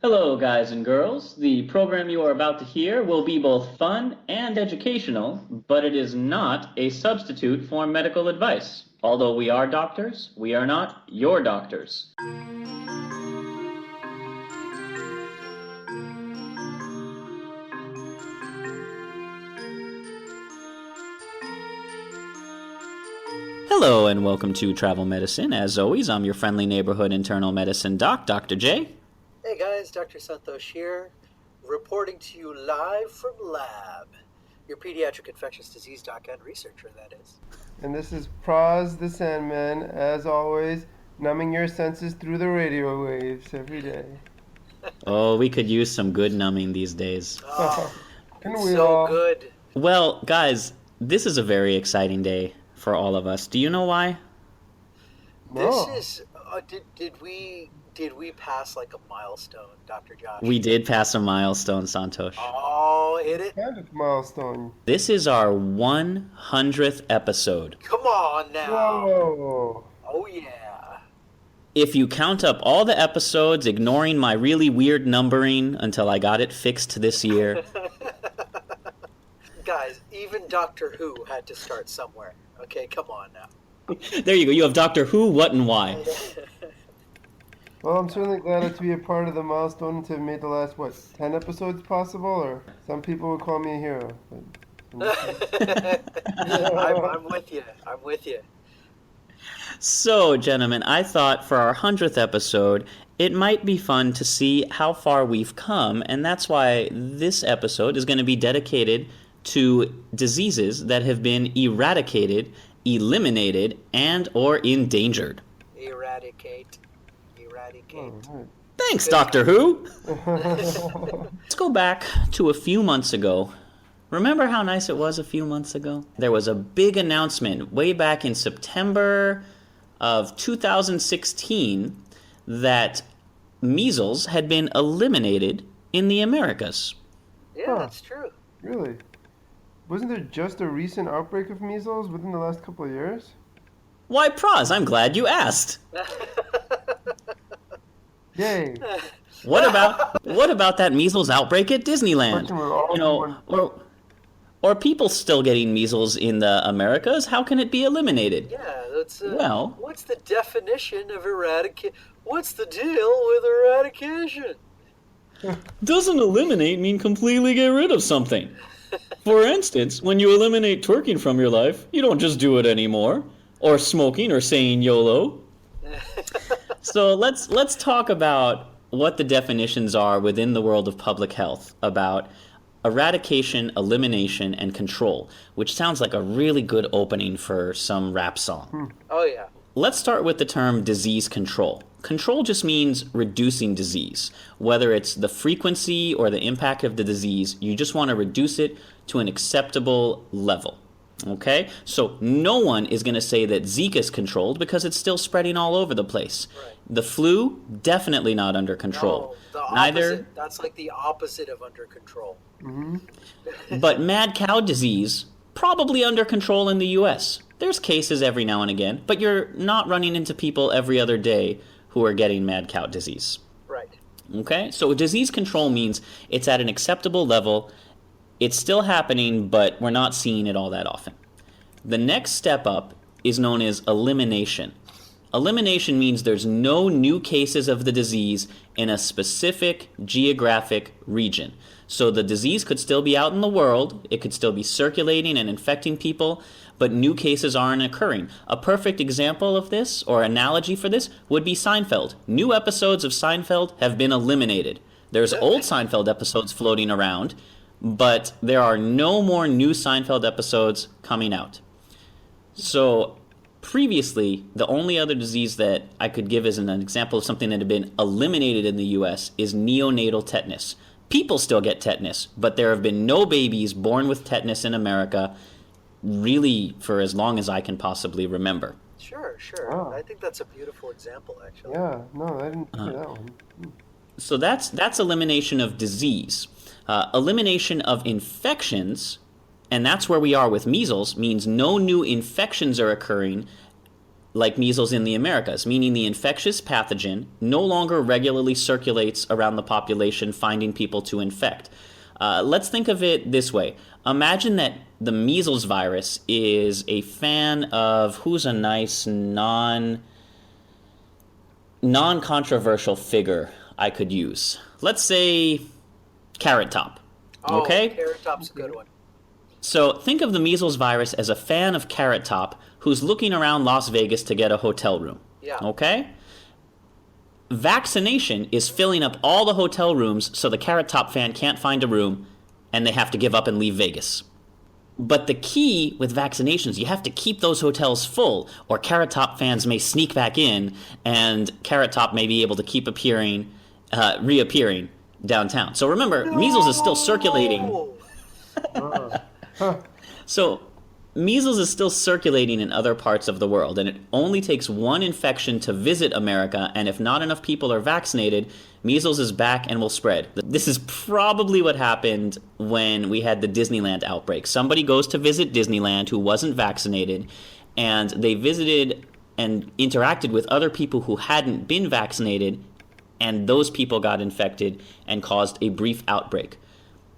Hello, guys and girls. The program you are about to hear will be both fun and educational, but it is not a substitute for medical advice. Although we are doctors, we are not your doctors. Hello and welcome to Travel Medicine. As always, I'm your friendly neighborhood internal medicine doc, Dr. J. Hey guys, Dr. Santhosh here, reporting to you live from lab. Your pediatric infectious disease doc and researcher, that is. And this is Praz the Sandman, as always, numbing your senses through the radio waves every day. Oh, we could use some good numbing these days. Oh, Can we so all? good. Well, guys, this is a very exciting day for all of us. Do you know why? No. This is, did we pass like a milestone, Dr. Josh? We did pass a milestone, Santhosh. Oh, hit it? Kind of milestone. This is our 100th episode. Come on now. Whoa. Oh yeah. If you count up all the episodes, ignoring my really weird numbering until I got it fixed this year, Guys, even Doctor Who had to start somewhere. Okay, come on now. there you go. You have Doctor Who, what, and why. Well, I'm certainly glad to be a part of the milestone to have made the last, 10 episodes possible? Or some people would call me a hero. I'm with you. I'm with you. So, gentlemen, I thought for our 100th episode, it might be fun to see how far we've come, and that's why this episode is going to be dedicated to diseases that have been eradicated, eliminated, and or endangered. Eradicate. Oh, right. Thanks, Doctor Who! Let's go back to a few months ago. Remember how nice it was a few months ago? There was a big announcement way back in September of 2016 that measles had been eliminated in the Americas. Yeah, Huh. that's true. Really? Wasn't there just a recent outbreak of measles within the last couple of years? Why, Praz, I'm glad you asked. Yay. What about that measles outbreak at Disneyland? Working with all You know, one- or people still getting measles in the Americas? How can it be eliminated? Yeah, that's Well- what's the definition of eradicate? What's the deal with eradication? Doesn't eliminate mean completely get rid of something. For instance, when you eliminate twerking from your life, you don't just do it anymore, or smoking, or saying YOLO. So let's talk about what the definitions are within the world of public health about eradication, elimination, and control, which sounds like a really good opening for some rap song. Oh yeah. Let's start with the term disease control. Control just means reducing disease. Whether it's the frequency or the impact of the disease, you just want to reduce it to an acceptable level. Okay? So no one is going to say that Zika is controlled because it's still spreading all over the place. Right. The flu, definitely not under control. No, the Neither, opposite. That's like the opposite of under control. but mad cow disease, probably under control in the US. There's cases every now and again, but you're not running into people every other day who are getting mad cow disease. Right. Okay? So disease control means it's at an acceptable level. It's still happening, but we're not seeing it all that often. The next step up is known as elimination. Elimination means there's no new cases of the disease in a specific geographic region. So the disease could still be out in the world, it could still be circulating and infecting people, but new cases aren't occurring. A perfect example of this, or analogy for this, would be Seinfeld. New episodes of Seinfeld have been eliminated. There's old Seinfeld episodes floating around, but there are no more new Seinfeld episodes coming out. So previously, the only other disease that I could give as an example of something that had been eliminated in the US is neonatal tetanus. People still get tetanus, but there have been no babies born with tetanus in America really for as long as I can possibly remember. Sure. Wow. I think that's a beautiful example, actually. Yeah, no, I didn't hear that one. So that's elimination of disease. Elimination of infections, and that's where we are with measles, means no new infections are occurring like measles in the Americas, meaning the infectious pathogen no longer regularly circulates around the population, finding people to infect. Let's think of it this way. Imagine that the measles virus is a fan of who's a nice non-controversial figure I could use. Let's say Carrot Top. Oh, Okay? Carrot Top's a good one. So think of the measles virus as a fan of Carrot Top who's looking around Las Vegas to get a hotel room. Yeah. Okay? Vaccination is filling up all the hotel rooms so the Carrot Top fan can't find a room and they have to give up and leave Vegas. But the key with vaccinations, you have to keep those hotels full, or Carrot Top fans may sneak back in and Carrot Top may be able to keep reappearing downtown. So remember, measles is still circulating. So measles is still circulating in other parts of the world, and it only takes one infection to visit America, and if not enough people are vaccinated, measles is back and will spread. This is probably what happened when we had the Disneyland outbreak. Somebody goes to visit Disneyland who wasn't vaccinated, and they visited and interacted with other people who hadn't been vaccinated, and those people got infected and caused a brief outbreak.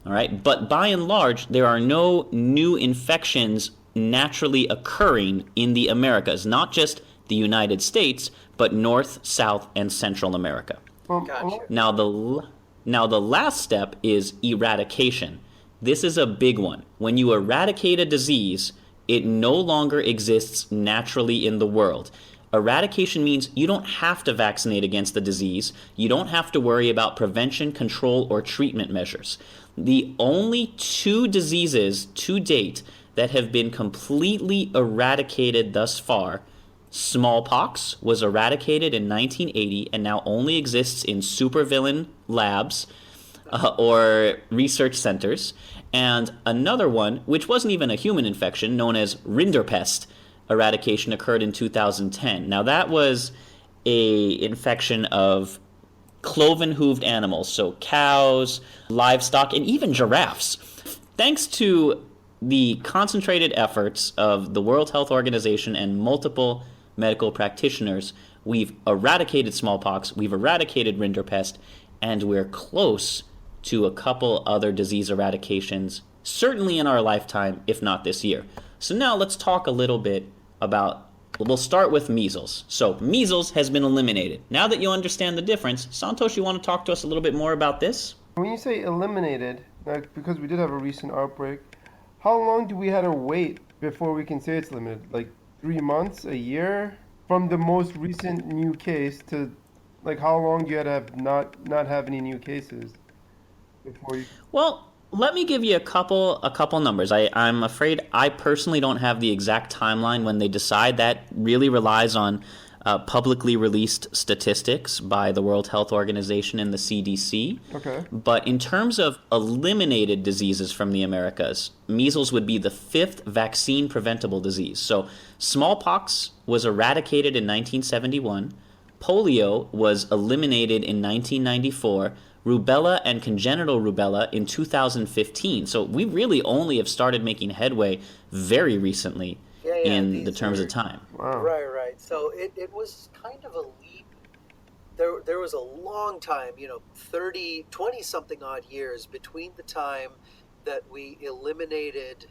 All right, but by and large, there are no new infections naturally occurring in the Americas, not just the United States, but North, South, and Central America. Gotcha. Now the last step is eradication. This is a big one. When you eradicate a disease, it no longer exists naturally in the world. Eradication means you don't have to vaccinate against the disease. You don't have to worry about prevention, control, or treatment measures. The only two diseases to date that have been completely eradicated thus far, smallpox was eradicated in 1980 and now only exists in supervillain labs or research centers. And another one, which wasn't even a human infection, known as rinderpest, eradication occurred in 2010. Now that was a infection of cloven-hooved animals, so cows, livestock, and even giraffes. Thanks to the concentrated efforts of the World Health Organization and multiple medical practitioners, we've eradicated smallpox, we've eradicated rinderpest, and we're close to a couple other disease eradications, certainly in our lifetime, if not this year. So now let's talk a little bit about, we'll start with measles. So measles has been eliminated. Now that you understand the difference, Santhosh, you want to talk to us a little bit more about this? When you say eliminated, like, because we did have a recent outbreak, how long do we have to wait before we can say it's limited? Like 3 months, a year? From the most recent new case to, like, how long do you have to have not have any new cases before you... Well, let me give you a couple numbers. I'm afraid I personally don't have the exact timeline when they decide. That really relies on publicly released statistics by the World Health Organization and the CDC. Okay. But in terms of eliminated diseases from the Americas, measles would be the 5th vaccine-preventable disease. So smallpox was eradicated in 1971. Polio was eliminated in 1994. Rubella and congenital rubella in 2015. So we really only have started making headway very recently in the terms of time. Wow. Right. So it was kind of a leap. There was a long time, 20-something odd years between the time that we eliminated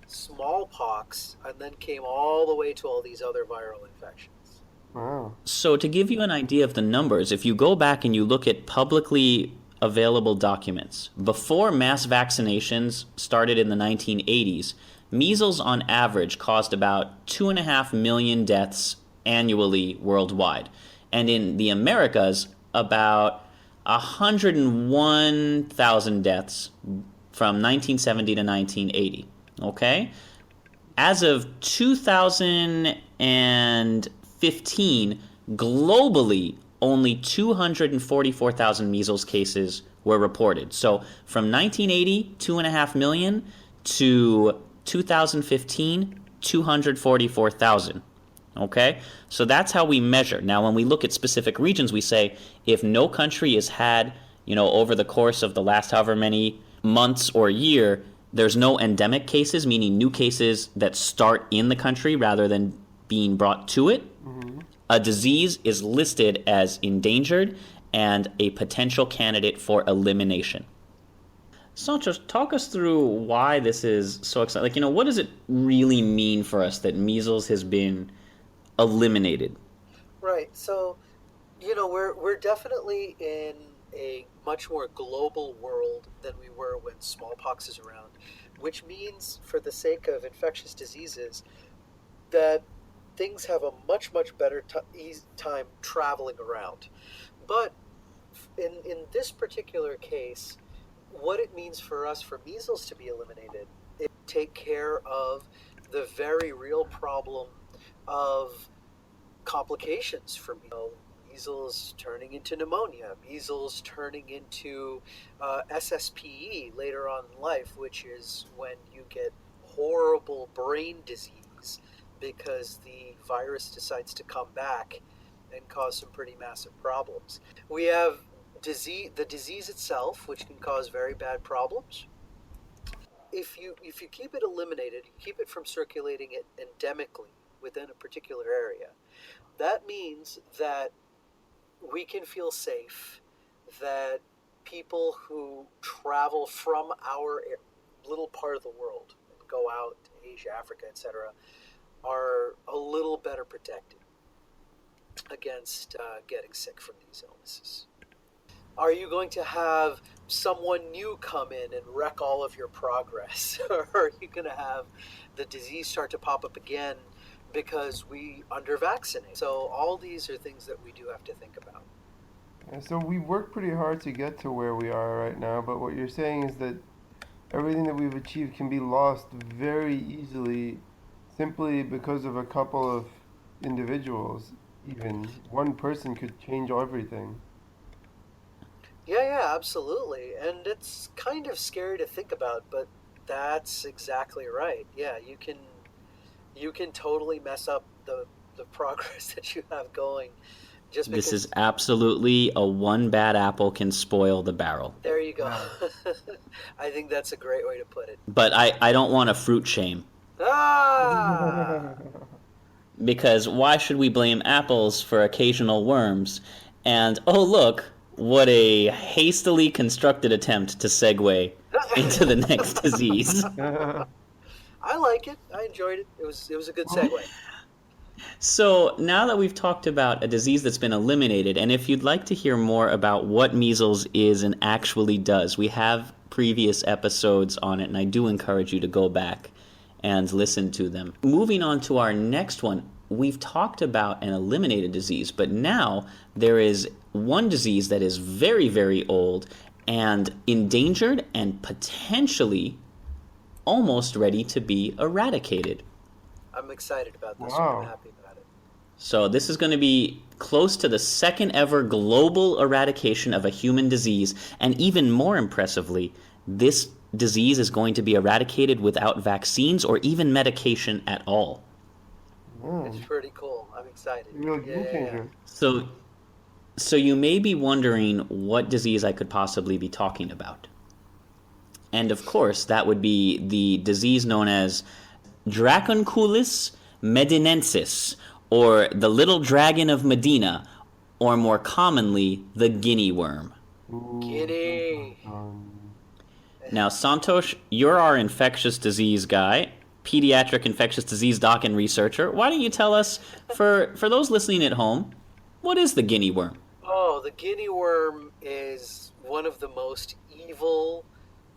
smallpox and then came all the way to all these other viral infections. Wow. So to give you an idea of the numbers, if you go back and you look at publicly available documents, before mass vaccinations started in the 1980s, measles on average caused about 2.5 million deaths annually worldwide. And in the Americas, about 101,000 deaths from 1970 to 1980. Okay? As of 2015, globally, only 244,000 measles cases were reported. So from 1980, 2.5 million, to 2015, 244,000. Okay? So that's how we measure. Now, when we look at specific regions, we say if no country has had, over the course of the last however many months or year, there's no endemic cases, meaning new cases that start in the country rather than being brought to it, A disease is listed as endangered and a potential candidate for elimination. Santhosh, talk us through why this is so exciting. Like, what does it really mean for us that measles has been eliminated? Right. So, we're definitely in a much more global world than we were when smallpox is around, which means, for the sake of infectious diseases, that things have a much, much better time traveling around. But in this particular case, what it means for us for measles to be eliminated, it take care of the very real problem of complications from measles turning into pneumonia, measles turning into SSPE later on in life, which is when you get horrible brain disease because the virus decides to come back and cause some pretty massive problems. We have the disease itself, which can cause very bad problems. If you keep it eliminated, you keep it from circulating it endemically within a particular area. That means that we can feel safe, that people who travel from our little part of the world and go out to Asia, Africa, etc., are a little better protected against getting sick from these illnesses. Are you going to have someone new come in and wreck all of your progress? Or are you going to have the disease start to pop up again because we under-vaccinate? So all these are things that we do have to think about. And so we worked pretty hard to get to where we are right now, but what you're saying is that everything that we've achieved can be lost very easily simply because of a couple of individuals. Even one person could change everything. Yeah, absolutely. And it's kind of scary to think about, but that's exactly right. Yeah, you can totally mess up the progress that you have going just This is because. absolutely a one bad apple can spoil the barrel. There you go. Yeah. I think that's a great way to put it. But I don't want to fruit shame, Ah! because why should we blame apples for occasional worms? And oh, look, what a hastily constructed attempt to segue into the next disease. I like it. I enjoyed it. It was a good segue. So now that we've talked about a disease that's been eliminated, and if you'd like to hear more about what measles is and actually does, we have previous episodes on it, and I do encourage you to go back and listen to them. Moving on to our next one, we've talked about an eliminated disease, but now there is one disease that is very, very old and endangered and potentially almost ready to be eradicated. I'm excited about this Wow. one. I'm happy about it. So this is going to be close to the second ever global eradication of a human disease, and even more impressively, this disease is going to be eradicated without vaccines or even medication at all. It's pretty cool. I'm excited. Real game changer. So you may be wondering what disease I could possibly be talking about. And of course, that would be the disease known as Dracunculus medinensis, or the little dragon of Medina, or more commonly, the guinea worm. Guinea. Now, Santhosh, you're our infectious disease guy, pediatric infectious disease doc and researcher. Why don't you tell us, for those listening at home, what is the guinea worm? Oh, the guinea worm is one of the most evil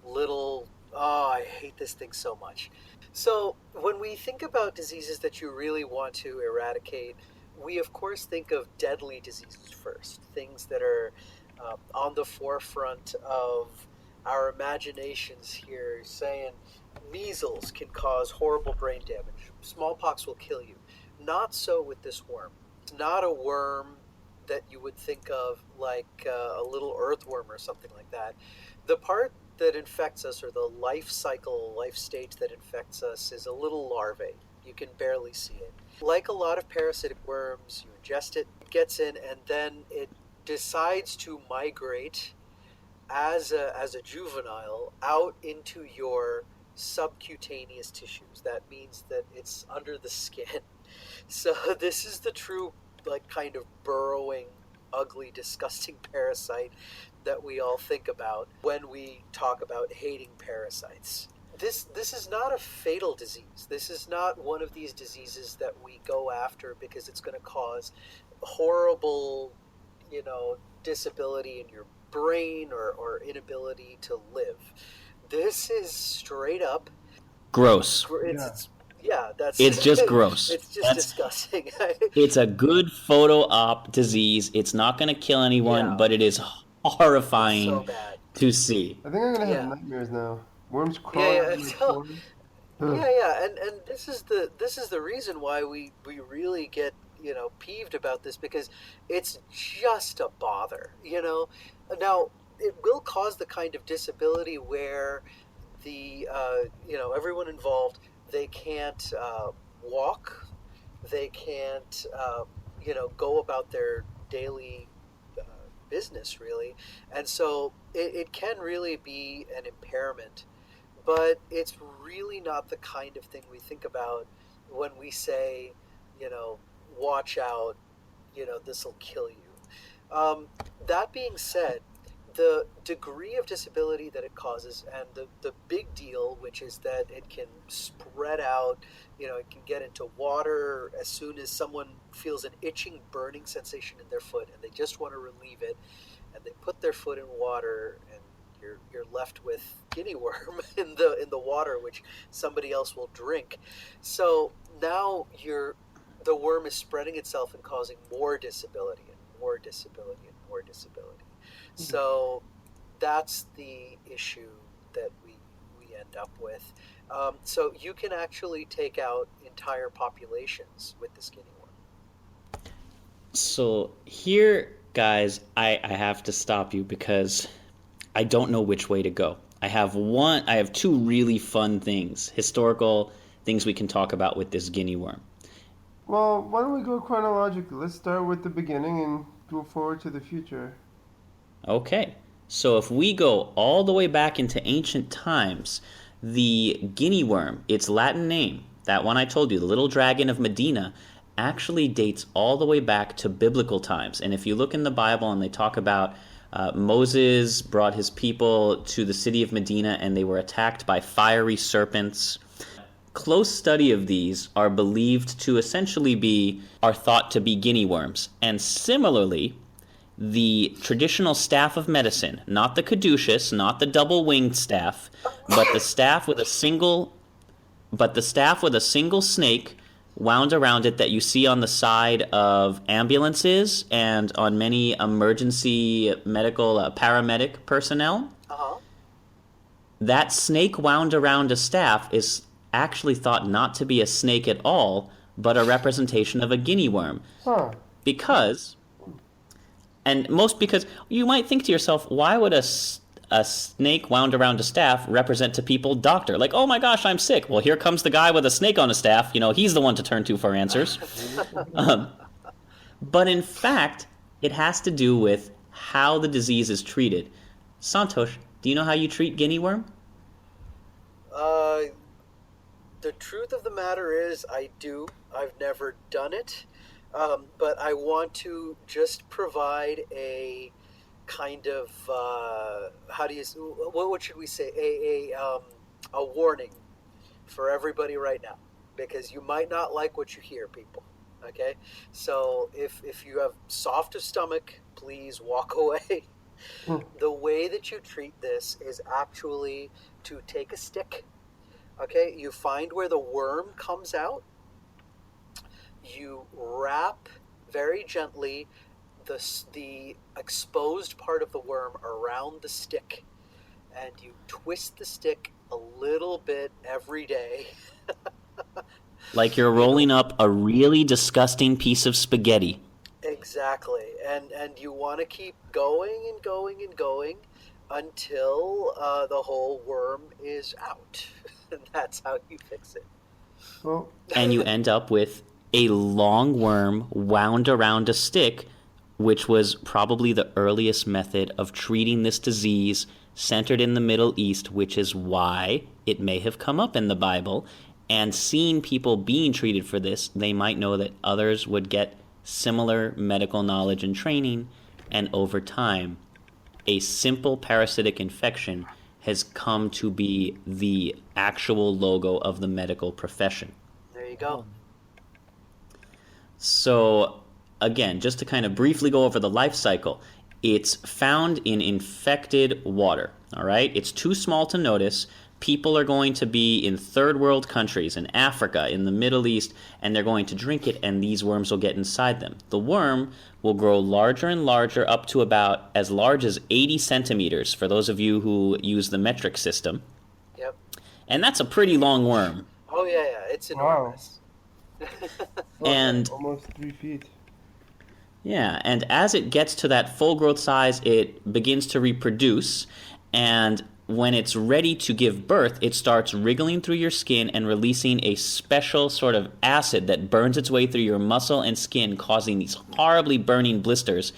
little. Oh, I hate this thing so much. So, when we think about diseases that you really want to eradicate, we of course think of deadly diseases first, things that are on the forefront of our imaginations here, saying measles can cause horrible brain damage, smallpox will kill you. Not so with this worm. It's not a worm that you would think of like a little earthworm or something like that. The part that infects us, or the life stage that infects us, is a little larvae. You can barely see it. Like a lot of parasitic worms, you ingest it, it gets in, and then it decides to migrate as a juvenile out into your subcutaneous tissues. That means that it's under the skin. So this is the true, like, kind of burrowing, ugly, disgusting parasite that we all think about when we talk about hating parasites. This is not a fatal disease. This is not one of these diseases that we go after because it's going to cause horrible, disability in your brain or inability to live. This is straight up Gross. It's just gross. It's just disgusting. It's a good photo op disease. It's not going to kill anyone, but it is horrifying so bad to see. I think I'm gonna have nightmares now. Worms crawling. And this is the reason why we really get peeved about this, because it's just a bother. Now it will cause the kind of disability where the everyone involved, they can't walk, they can't go about their daily business, really, and so it can really be an impairment, but it's really not the kind of thing we think about when we say, watch out, this will kill you. That being said, the degree of disability that it causes, and the big deal, which is that it can spread out, it can get into water as soon as someone feels an itching, burning sensation in their foot and they just want to relieve it, and they put their foot in water, and you're left with guinea worm in the water, which somebody else will drink. So now the worm is spreading itself and causing more disability and more disability and more disability. So that's the issue that we end up with. So you can actually take out entire populations with this guinea worm. So here, guys, I have to stop you because I don't know which way to go. I have two really fun things, historical things we can talk about with this guinea worm. Well, why don't we go chronologically? Let's start with the beginning and go forward to the future. Okay, so if we go all the way back into ancient times, the guinea worm, its Latin name, that one I told you, the little dragon of Medina, actually dates all the way back to biblical times. And if you look in the Bible and they talk about Moses brought his people to the city of Medina and they were attacked by fiery serpents. Close study of these are believed to essentially are thought to be guinea worms. And similarly, the traditional staff of medicine, not the caduceus, not the double-winged staff, but the staff with a single snake wound around it that you see on the side of ambulances and on many emergency medical paramedic personnel. Uh-huh. That snake wound around a staff is actually thought not to be a snake at all, but a representation of a guinea worm. Huh. Because you might think to yourself, why would a snake wound around a staff represent to people doctor? Like, oh my gosh, I'm sick. Well, here comes the guy with a snake on a staff. He's the one to turn to for answers. But in fact, it has to do with how the disease is treated. Santhosh, do you know how you treat guinea worm? The truth of the matter is, I do. I've never done it. But I want to just provide a kind of what should we say, a warning for everybody right now, because you might not like what you hear, people. Okay, so if you have soft of stomach, please walk away. The way that you treat this is actually to take a stick. Okay, you find where the worm comes out. You wrap very gently the exposed part of the worm around the stick, and you twist the stick a little bit every day. Like you're rolling up a really disgusting piece of spaghetti. Exactly. And you want to keep going and going and going until the whole worm is out. And that's how you fix it. Well, And you end up with a long worm wound around a stick, which was probably the earliest method of treating this disease centered in the Middle East, which is why it may have come up in the Bible. and seeing people being treated for this, they might know that others would get similar medical knowledge and training, and over time, a simple parasitic infection has come to be the actual logo of the medical profession. There you go. So, again, just to kind of briefly go over the life cycle, it's found in infected water, all right? It's too small to notice. People are going to be in third world countries, in Africa, in the Middle East, and they're going to drink it, and these worms will get inside them. The worm will grow larger and larger, up to about as large as 80 centimeters, for those of you who use the metric system. Yep. And that's a pretty long worm. Oh, yeah, it's enormous. And almost 3 feet. yeah, and as it gets to that full growth size, it begins to reproduce, and when it's ready to give birth, it starts wriggling through your skin and releasing a special sort of acid that burns its way through your muscle and skin, causing these horribly burning blisters.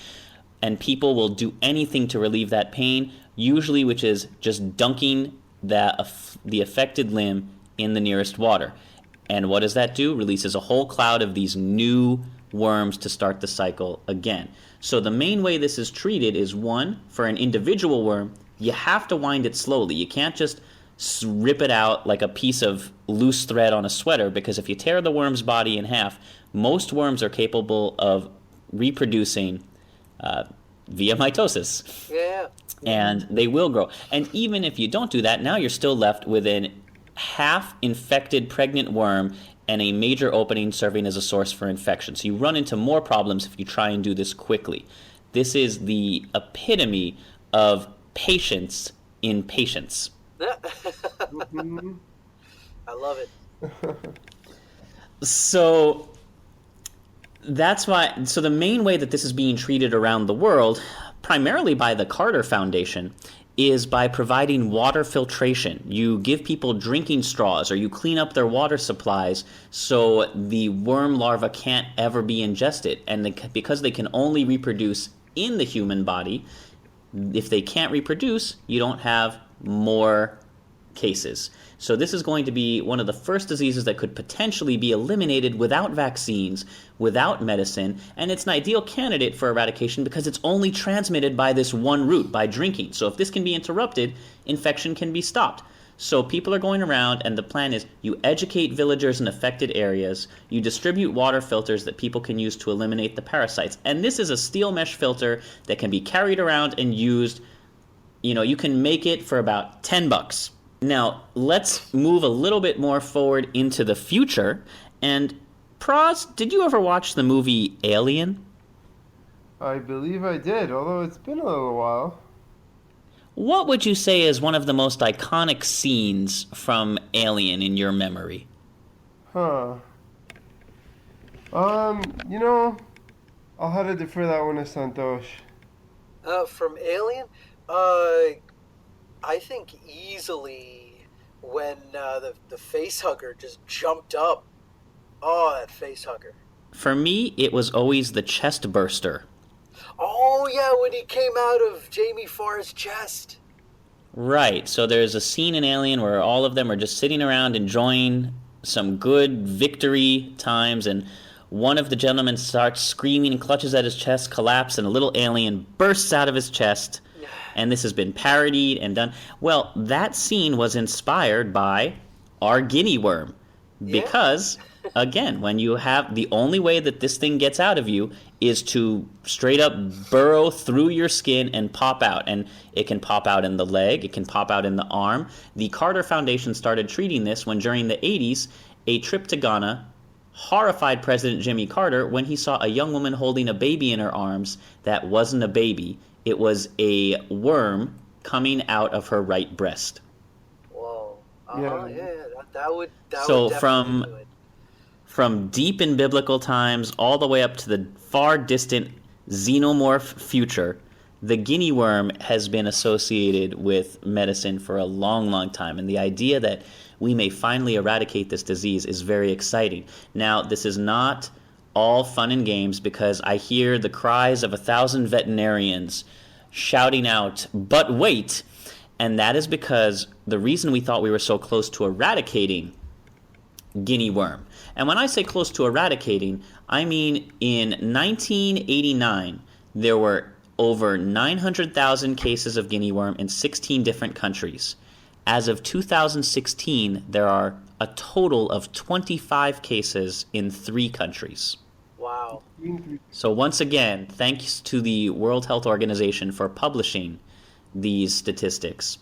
And people will do anything to relieve that pain, usually which is just dunking the affected limb in the nearest water. And what does that do? Releases a whole cloud of these new worms to start the cycle again. So the main way this is treated is, one, for an individual worm, you have to wind it slowly. You can't just rip it out like a piece of loose thread on a sweater, because if you tear the worm's body in half, most worms are capable of reproducing via mitosis. Yeah. And they will grow. And even if you don't do that, now you're still left with an half-infected pregnant worm and a major opening serving as a source for infection. So you run into more problems if you try and do this quickly. This is the epitome of patience in patience. Mhm. I love it. So that's why. So the main way that this is being treated around the world, primarily by the Carter Foundation, is by providing water filtration. You give people drinking straws, or you clean up their water supplies so the worm larva can't ever be ingested. And because they can only reproduce in the human body, if they can't reproduce, you don't have more cases. So this is going to be one of the first diseases that could potentially be eliminated without vaccines, without medicine, and it's an ideal candidate for eradication because it's only transmitted by this one route, by drinking. So if this can be interrupted, infection can be stopped. So people are going around, and the plan is you educate villagers in affected areas, you distribute water filters that people can use to eliminate the parasites. And this is a steel mesh filter that can be carried around and used. You know, you can make it for about $10. Now, let's move a little bit more forward into the future. And Praz, did you ever watch the movie Alien? I believe I did, although it's been a little while. What would you say is one of the most iconic scenes from Alien in your memory? Huh. You know, I'll have to defer that one to Santhosh. From Alien, I think easily when the face hugger just jumped up. Oh, that face hugger. For me, it was always the chest burster. Oh, yeah, when he came out of Jamie Farr's chest. Right, so there's a scene in Alien where all of them are just sitting around enjoying some good victory times, and one of the gentlemen starts screaming and clutches at his chest, collapses, and a little alien bursts out of his chest, and this has been parodied and done. Well, that scene was inspired by our guinea worm, because, again, when you have, the only way that this thing gets out of you is to straight up burrow through your skin and pop out. And it can pop out in the leg, it can pop out in the arm. The Carter Foundation started treating this when, during the 80s, a trip to Ghana horrified President Jimmy Carter when he saw a young woman holding a baby in her arms that wasn't a baby. It was a worm coming out of her right breast. Whoa. Yeah. That would So definitely do it. from deep in biblical times all the way up to the far distant xenomorph future, the guinea worm has been associated with medicine for a long, long time. And the idea that we may finally eradicate this disease is very exciting. Now, this is not all fun and games, because I hear the cries of 1,000 veterinarians shouting out, "But wait!" And that is because the reason we thought we were so close to eradicating guinea worm. And when I say close to eradicating, I mean in 1989, there were over 900,000 cases of guinea worm in 16 different countries. As of 2016, there are a total of 25 cases in 3 countries. Wow. So once again, thanks to the World Health Organization for publishing these statistics.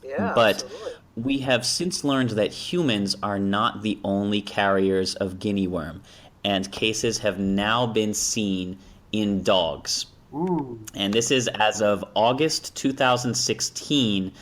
Yeah, But absolutely. we have since learned that humans are not the only carriers of guinea worm, and cases have now been seen in dogs. Ooh. And this is as of August 2016,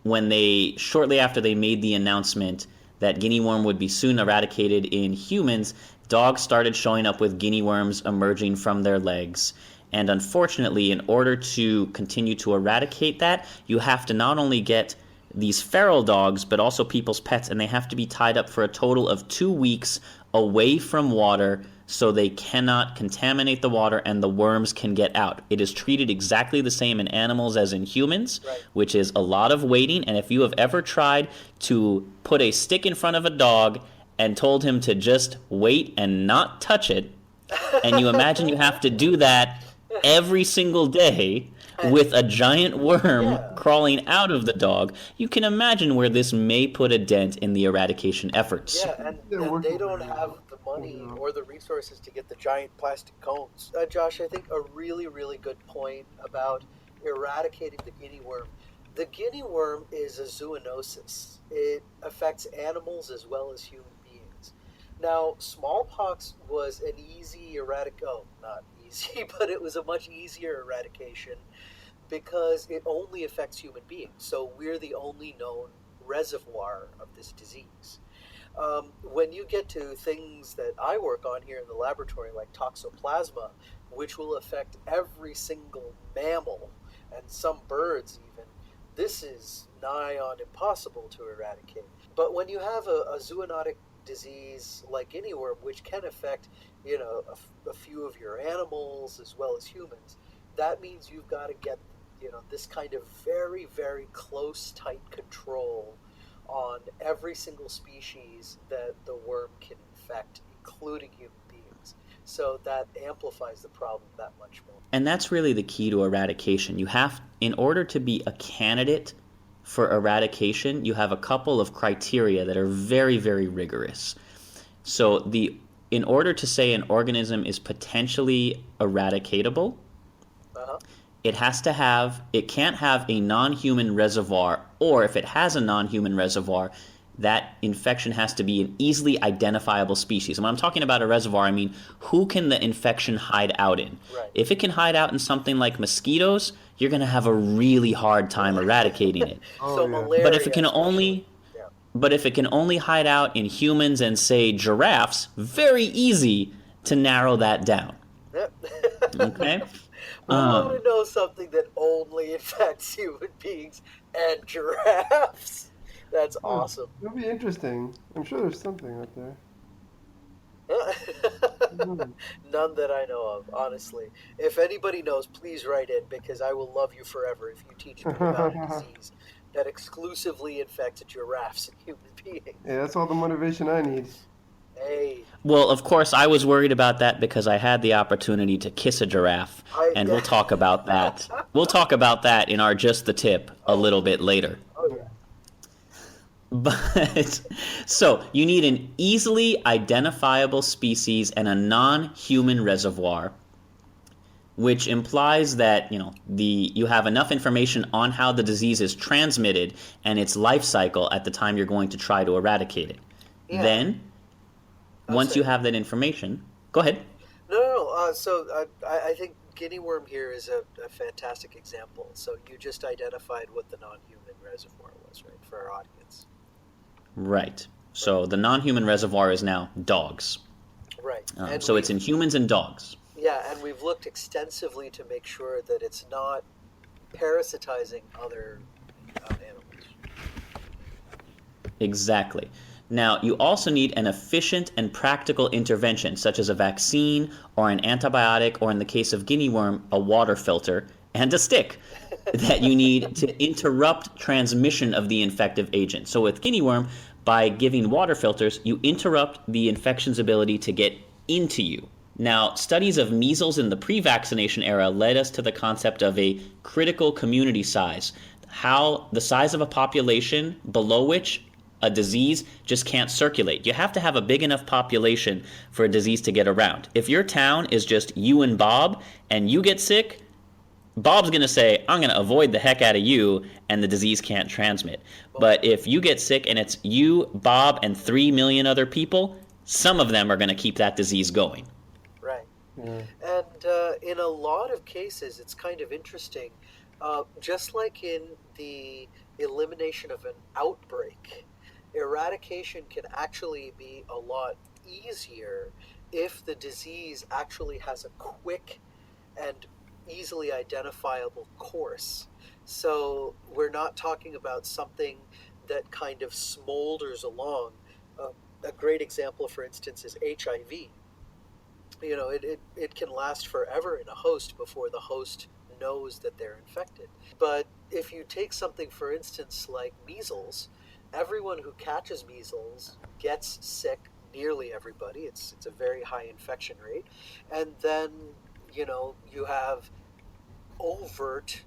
when shortly after they made the announcement that guinea worm would be soon eradicated in humans, dogs started showing up with guinea worms emerging from their legs. And unfortunately, in order to continue to eradicate that, you have to not only get these feral dogs, but also people's pets, and they have to be tied up for a total of 2 weeks away from water so they cannot contaminate the water and the worms can get out. It is treated exactly the same in animals as in humans, Right. which is a lot of waiting. And if you have ever tried to put a stick in front of a dog and told him to just wait and not touch it, and you imagine you have to do that every single day with a giant worm crawling out of the dog, you can imagine where this may put a dent in the eradication efforts. Yeah, and they don't have the money or the resources to get the giant plastic cones. Josh, I think a really, really good point about eradicating the guinea worm. The guinea worm is a zoonosis. It affects animals as well as human beings. Now, smallpox was an easy not easy, but it was a much easier eradication because it only affects human beings. So we're the only known reservoir of this disease. When you get to things that I work on here in the laboratory, like toxoplasma, which will affect every single mammal and some birds even, this is nigh on impossible to eradicate. But when you have a zoonotic disease like guinea worm, which can affect, a few of your animals as well as humans, that means you've got to get, this kind of very, very close, tight control on every single species that the worm can infect, including human beings. So that amplifies the problem that much more. And that's really the key to eradication. In order to be a candidate for eradication, you have a couple of criteria that are very, very rigorous. So in order to say an organism is potentially eradicatable, it can't have a non-human reservoir, or if it has a non-human reservoir, that infection has to be an easily identifiable species. And when I'm talking about a reservoir, I mean, who can the infection hide out in? Right. If it can hide out in something like mosquitoes, you're going to have a really hard time eradicating it. Malaria, But if it can only hide out in humans and, say, giraffes, very easy to narrow that down. Okay? We want to know something that only affects human beings and giraffes. That's awesome. It'll be interesting. I'm sure there's something out there. None that I know of, honestly. If anybody knows, please write in, because I will love you forever if you teach me about a disease that exclusively infects giraffes and human beings. Yeah, that's all the motivation I need. Hey. Well, of course, I was worried about that because I had the opportunity to kiss a giraffe, and we'll talk about that. We'll talk about that in our Just the Tip a little bit later. Oh, yeah. But so you need an easily identifiable species and a non-human reservoir, which implies that you have enough information on how the disease is transmitted and its life cycle at the time you're going to try to eradicate it. Yeah. Then, once you have that information, go ahead. No. So I think guinea worm here is a fantastic example. So you just identified what the non-human reservoir was, right, for our audience. Right. So the non-human reservoir is now dogs. Right. So it's in humans and dogs. Yeah, and we've looked extensively to make sure that it's not parasitizing other animals. Exactly. Now, you also need an efficient and practical intervention, such as a vaccine or an antibiotic, or in the case of guinea worm, a water filter and a stick that you need to interrupt transmission of the infective agent. So with guinea worm, by giving water filters, you interrupt the infection's ability to get into you. Now, studies of measles in the pre-vaccination era led us to the concept of a critical community size, how the size of a population below which a disease just can't circulate. You have to have a big enough population for a disease to get around. If your town is just you and Bob, and you get sick, Bob's going to say, I'm going to avoid the heck out of you, and the disease can't transmit. But if you get sick and it's you, Bob, and 3 million other people, some of them are going to keep that disease going. Right. Yeah. And in a lot of cases, it's kind of interesting. Just like in the elimination of an outbreak, eradication can actually be a lot easier if the disease actually has a quick and easily identifiable course. So we're not talking about something that kind of smolders along. A great example, for instance, is HIV. You know, it can last forever in a host before the host knows that they're infected. But if you take something, for instance, like measles, everyone who catches measles gets sick, nearly everybody. It's a very high infection rate. And then, you know, you have overt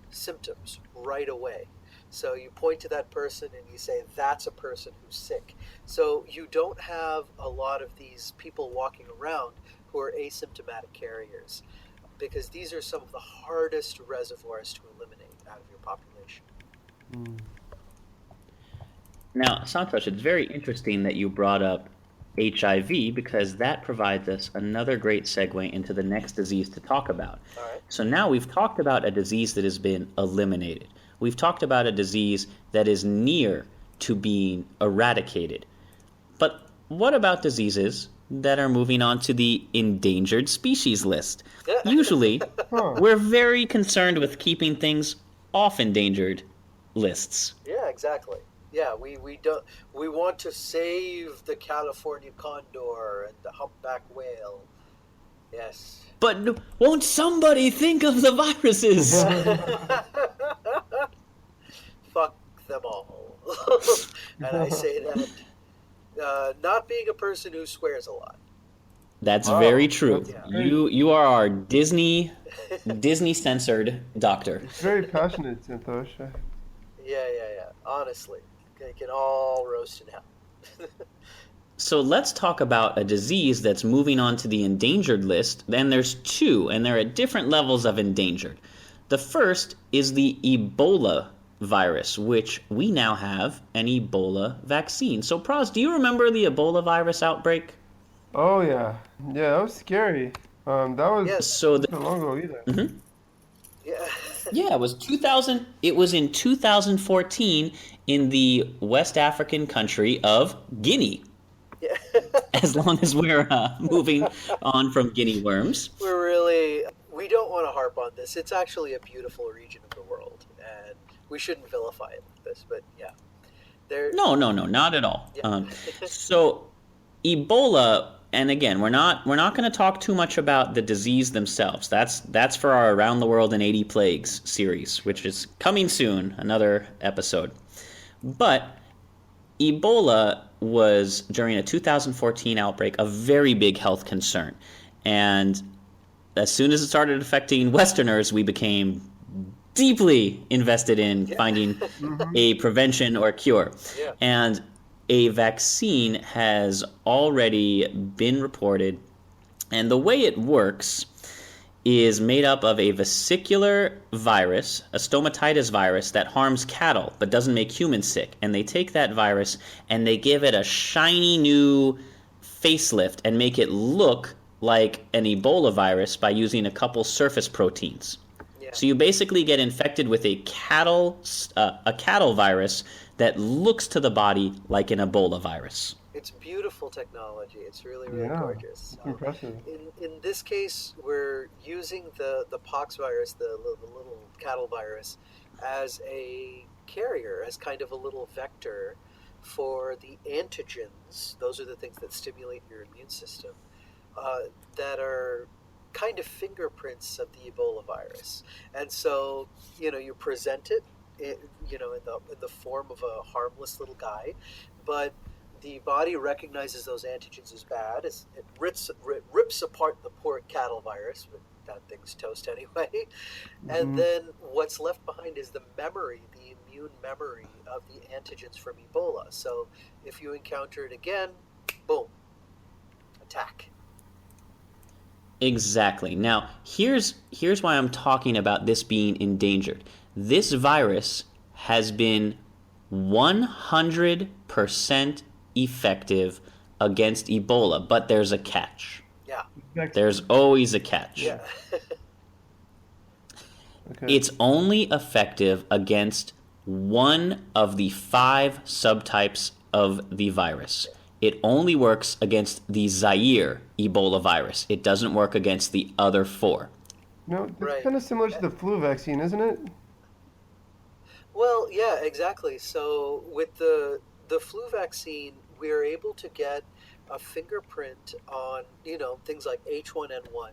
symptoms right away. So you point to that person and you say, that's a person who's sick. So you don't have a lot of these people walking around who are asymptomatic carriers, because these are some of the hardest reservoirs to eliminate out of your population. Now, Santhosh, it's very interesting that you brought up HIV, because that provides us another great segue into the next disease to talk about. All right. So now we've talked about a disease that has been eliminated. We've talked about a disease that is near to being eradicated. But what about diseases that are moving on to the endangered species list? Usually, we're very concerned with keeping things off endangered lists. Yeah, exactly. Yeah, we want to save the California condor and the humpback whale. Yes. But won't somebody think of the viruses? Fuck them all. And I say that not being a person who swears a lot. That's very true. Yeah. You are our Disney censored doctor. It's very passionate, Santhosh. Yeah. Honestly, they can all roast in hell. So let's talk about a disease that's moving on to the endangered list. Then there's two, and they're at different levels of endangered. The first is the Ebola virus, which we now have an Ebola vaccine. So Praz, do you remember the Ebola virus outbreak? Oh yeah, that was scary. That was Yes. So not long ago either. Yeah. Yeah, it was 2000. It was in 2014 in the West African country of Guinea. Yeah. As long as we're moving on from guinea worms. We don't want to harp on this. It's actually a beautiful region of the world, and we shouldn't vilify it like this. But yeah, No, not at all. Yeah. So Ebola, and again, we're not going to talk too much about the disease themselves. That's for our Around the World in 80 Plagues series, which is coming soon, another episode. But Ebola was, during a 2014 outbreak, a very big health concern. And as soon as it started affecting Westerners, we became deeply invested in finding a prevention or cure. Yeah. And a vaccine has already been reported. And the way it works is made up of a vesicular virus, a stomatitis virus that harms cattle but doesn't make humans sick. And they take that virus and they give it a shiny new facelift and make it look like an Ebola virus by using a couple surface proteins. Yeah. So you basically get infected with a cattle virus that looks to the body like an Ebola virus. It's beautiful technology. It's really gorgeous. Impressive. In this case, we're using the pox virus, the little cattle virus, as a carrier, as kind of a little vector for the antigens. Those are the things that stimulate your immune system, that are kind of fingerprints of the Ebola virus. And so, you present it, in the form of a harmless little guy but the body recognizes those antigens as bad. It rips apart the poor cattle virus, but that thing's toast anyway. And then what's left behind is the memory, the immune memory of the antigens from Ebola. So if you encounter it again, boom, attack. Exactly. Now, here's why I'm talking about this being endangered. This virus has been 100% effective against Ebola, but there's a catch. Yeah. There's always a catch. Yeah. Okay. It's only effective against one of the 5 subtypes of the virus. It only works against the Zaire Ebola virus. It doesn't work against the other 4. No, it's Right. kind of similar to the flu vaccine, isn't it? Well, yeah, exactly. So with the flu vaccine, we're able to get a fingerprint on, things like H1N1,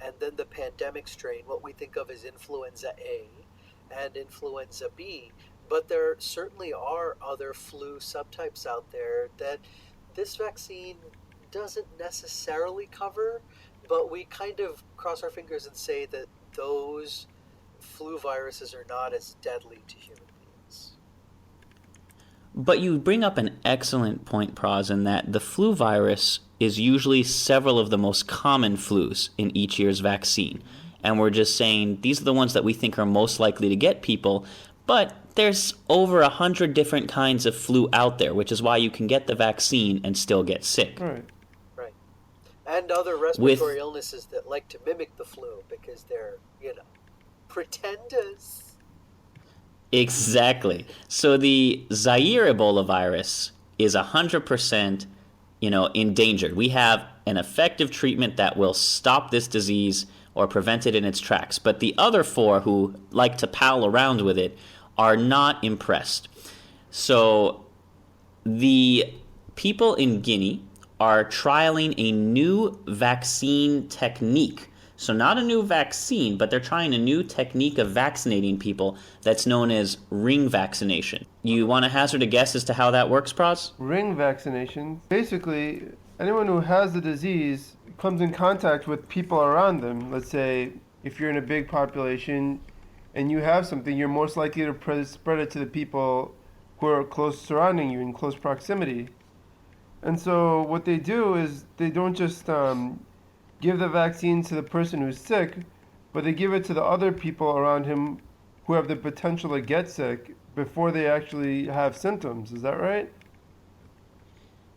and then the pandemic strain, what we think of as influenza A and influenza B. But there certainly are other flu subtypes out there that this vaccine doesn't necessarily cover, but we kind of cross our fingers and say that those flu viruses are not as deadly to human beings. But you bring up an excellent point, Praz, in that the flu virus is usually several of the most common flus in each year's vaccine. And we're just saying these are the ones that we think are most likely to get people, but there's over 100 different kinds of flu out there, which is why you can get the vaccine and still get sick. Right. Right. And other respiratory illnesses that like to mimic the flu because they're, pretenders. Exactly. So the Zaire Ebola virus is 100%, endangered. We have an effective treatment that will stop this disease or prevent it in its tracks. But the other 4 who like to pal around with it are not impressed. So the people in Guinea are trialing a new vaccine technique. So not a new vaccine, but they're trying a new technique of vaccinating people that's known as ring vaccination. You want to hazard a guess as to how that works, Praz? Ring vaccination. Basically, anyone who has the disease comes in contact with people around them. Let's say if you're in a big population and you have something, you're most likely to spread it to the people who are close surrounding you in close proximity. And so what they do is they don't just give the vaccine to the person who's sick, but they give it to the other people around him who have the potential to get sick before they actually have symptoms. Is that right?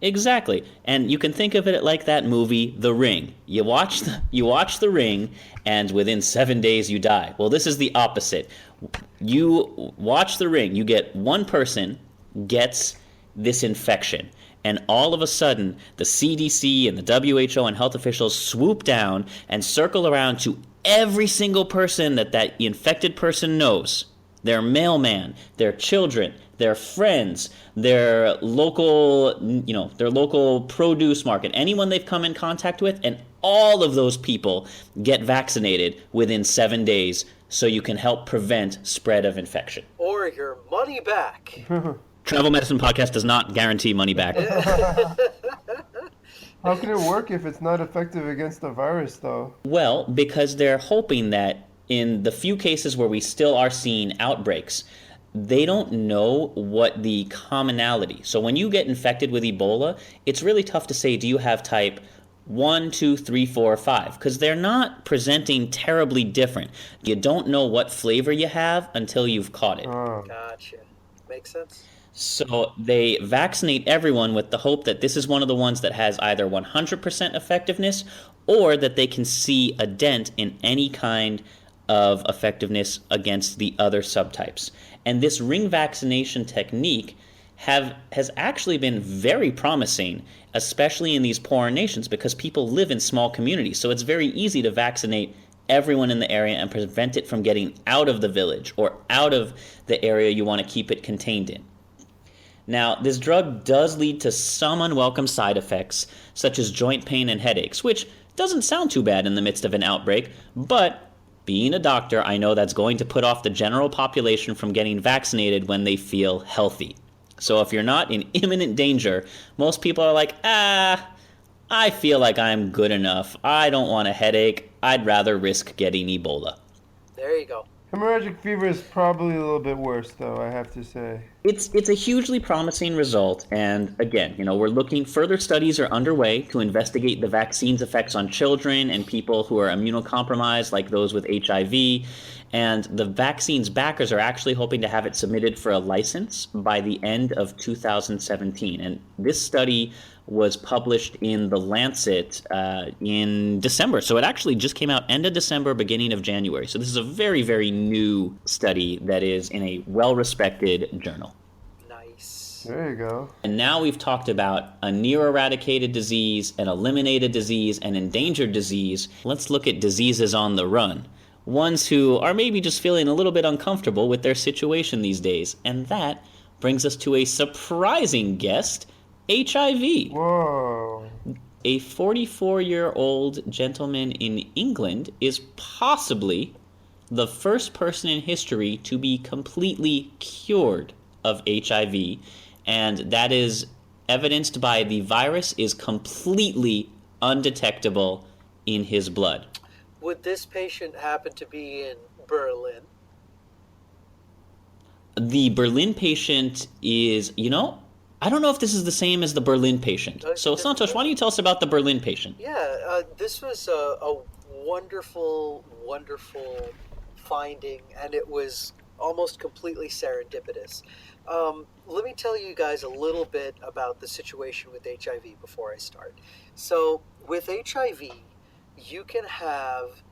Exactly. And you can think of it like that movie, The Ring. You watch The Ring, and within 7 days you die. Well, this is the opposite. You watch The Ring, you get one person gets this infection. And all of a sudden, the CDC and the WHO and health officials swoop down and circle around to every single person that infected person knows. Their mailman, their children, their friends, their local produce market, anyone they've come in contact with, and all of those people get vaccinated within 7 days so you can help prevent spread of infection. Or your money back. Travel Medicine Podcast does not guarantee money back. How can it work if it's not effective against the virus, though? Well, because they're hoping that in the few cases where we still are seeing outbreaks, they don't know what the commonality. So when you get infected with Ebola, it's really tough to say, do you have type 1, 2, 3, 4, or 5? Because they're not presenting terribly different. You don't know what flavor you have until you've caught it. Gotcha. Makes sense. So they vaccinate everyone with the hope that this is one of the ones that has either 100% effectiveness or that they can see a dent in any kind of effectiveness against the other subtypes. And this ring vaccination technique has actually been very promising, especially in these poorer nations, because people live in small communities. So it's very easy to vaccinate everyone in the area and prevent it from getting out of the village or out of the area you want to keep it contained in. Now, this drug does lead to some unwelcome side effects, such as joint pain and headaches, which doesn't sound too bad in the midst of an outbreak, but being a doctor, I know that's going to put off the general population from getting vaccinated when they feel healthy. So if you're not in imminent danger, most people are like, I feel like I'm good enough. I don't want a headache. I'd rather risk getting Ebola. There you go. Hemorrhagic fever is probably a little bit worse, though, I have to say. It's a hugely promising result, and again, we're looking, further studies are underway to investigate the vaccine's effects on children and people who are immunocompromised, like those with HIV, and the vaccine's backers are actually hoping to have it submitted for a license by the end of 2017, and this study was published in The Lancet in December. So it actually just came out end of December, beginning of January. So this is a very, very new study that is in a well-respected journal. Nice. There you go. And now we've talked about a near-eradicated disease, an eliminated disease, an endangered disease. Let's look at diseases on the run. Ones who are maybe just feeling a little bit uncomfortable with their situation these days. And that brings us to a surprising guest, HIV. Whoa. A 44-year-old gentleman in England is possibly the first person in history to be completely cured of HIV, and that is evidenced by the virus is completely undetectable in his blood. Would this patient happen to be in Berlin? The Berlin patient is, I don't know if this is the same as the Berlin patient. So, Santhosh, why don't you tell us about the Berlin patient? Yeah, this was a wonderful, wonderful finding, and it was almost completely serendipitous. Let me tell you guys a little bit about the situation with HIV before I start. So, with HIV, you can have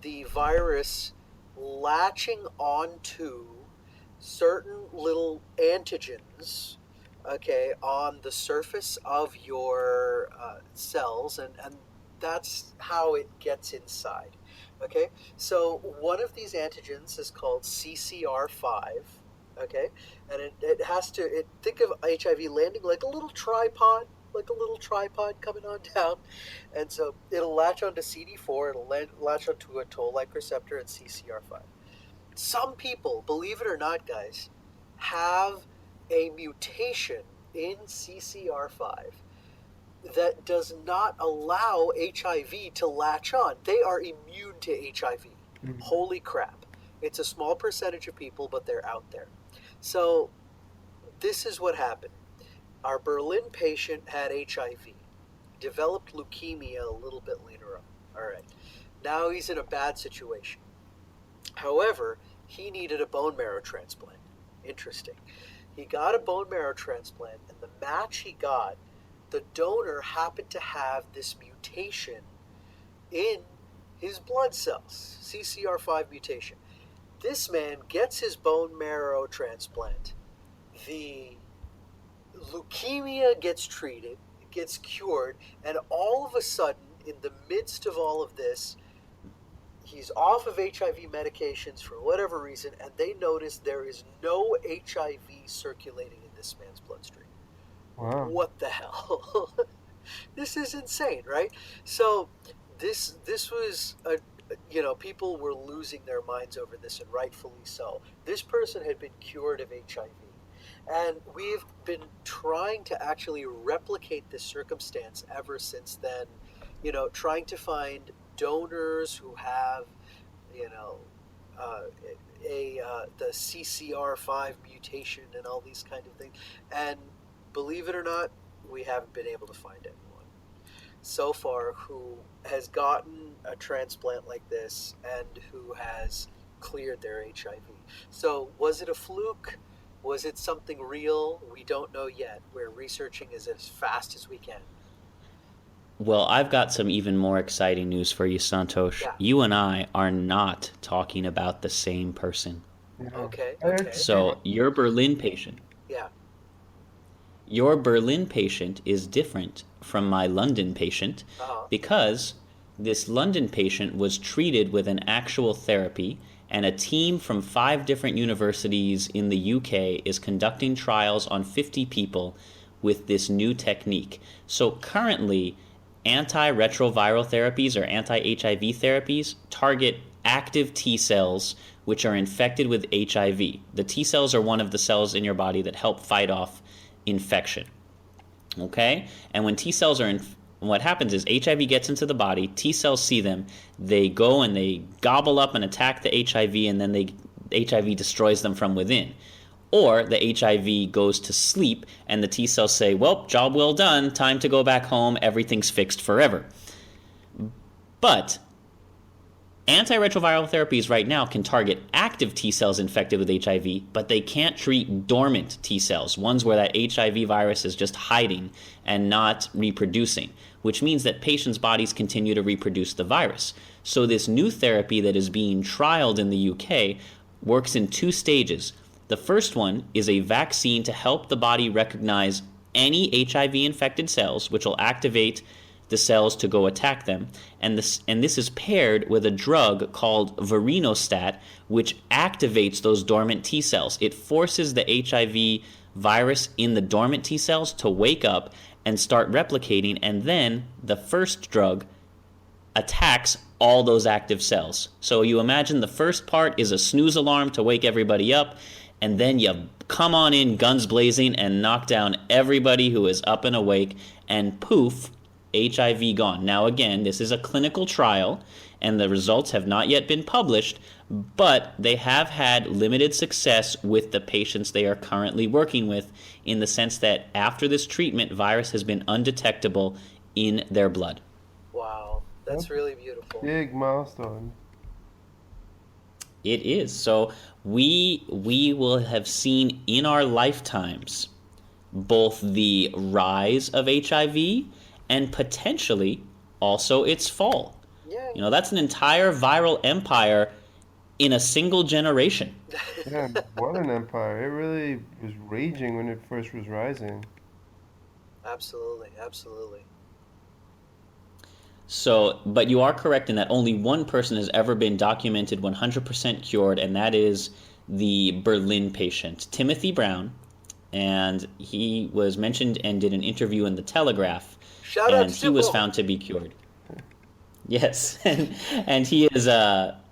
the virus latching onto certain little antigens, okay, on the surface of your cells, and that's how it gets inside. Okay, so one of these antigens is called CCR5. Okay, and it has to think of HIV landing like a little tripod, coming on down, and so it'll latch onto CD4, it'll latch onto a toll-like receptor and CCR5. Some people, believe it or not, guys, have a mutation in CCR5 that does not allow HIV to latch on. They are immune to HIV. Mm-hmm. Holy crap. It's a small percentage of people, but they're out there. So this is what happened. Our Berlin patient had HIV, developed leukemia a little bit later on. All right. Now he's in a bad situation. However, he needed a bone marrow transplant. Interesting. He got a bone marrow transplant, and the match he got, the donor happened to have this mutation in his blood cells, CCR5 mutation. This man gets his bone marrow transplant. The leukemia gets treated, gets cured, and all of a sudden, in the midst of all of this, he's off of HIV medications for whatever reason, and they notice there is no HIV circulating in this man's bloodstream. Wow. What the hell? This is insane, right? So this was people were losing their minds over this, and rightfully so. This person had been cured of HIV, and we've been trying to actually replicate this circumstance ever since then. Trying to find donors who have, the CCR5 mutation and all these kind of things. And believe it or not, we haven't been able to find anyone so far who has gotten a transplant like this and who has cleared their HIV. So was it a fluke? Was it something real? We don't know yet. We're researching as fast as we can. Well, I've got some even more exciting news for you, Santhosh. Yeah. You and I are not talking about the same person. Okay. So your Berlin patient. Yeah. Your Berlin patient is different from my London patient because this London patient was treated with an actual therapy, and a team from 5 different universities in the UK is conducting trials on 50 people with this new technique. So currently, antiretroviral therapies or anti-HIV therapies target active T cells which are infected with HIV. The T cells are one of the cells in your body that help fight off infection. Okay? And when T cells are what happens is HIV gets into the body, T cells see them, they go and they gobble up and attack the HIV, and then HIV destroys them from within. Or the HIV goes to sleep and the T cells say, well, job well done, time to go back home, everything's fixed forever. But antiretroviral therapies right now can target active T cells infected with HIV, but they can't treat dormant T cells, ones where that HIV virus is just hiding and not reproducing, which means that patients' bodies continue to reproduce the virus. So this new therapy that is being trialed in the UK works in 2 stages. The first one is a vaccine to help the body recognize any HIV-infected cells, which will activate the cells to go attack them. And this is paired with a drug called varinostat, which activates those dormant T cells. It forces the HIV virus in the dormant T cells to wake up and start replicating, and then the first drug attacks all those active cells. So you imagine the first part is a snooze alarm to wake everybody up, and then you come on in guns blazing and knock down everybody who is up and awake, and poof, HIV gone. Now again, this is a clinical trial, and the results have not yet been published, but they have had limited success with the patients they are currently working with, in the sense that after this treatment, virus has been undetectable in their blood. Wow, that's really beautiful. Big milestone. It is. So we will have seen in our lifetimes both the rise of HIV and potentially also its fall. Yeah. You know, that's an entire viral empire in a single generation. Yeah, what an empire. It really was raging when it first was rising. Absolutely, absolutely. So, but you are correct in that only one person has ever been documented 100% cured, and that is the Berlin patient, Timothy Brown. And he was mentioned and did an interview in the Telegraph, Shout out and to he was Simple. found to be cured. Yes, and he is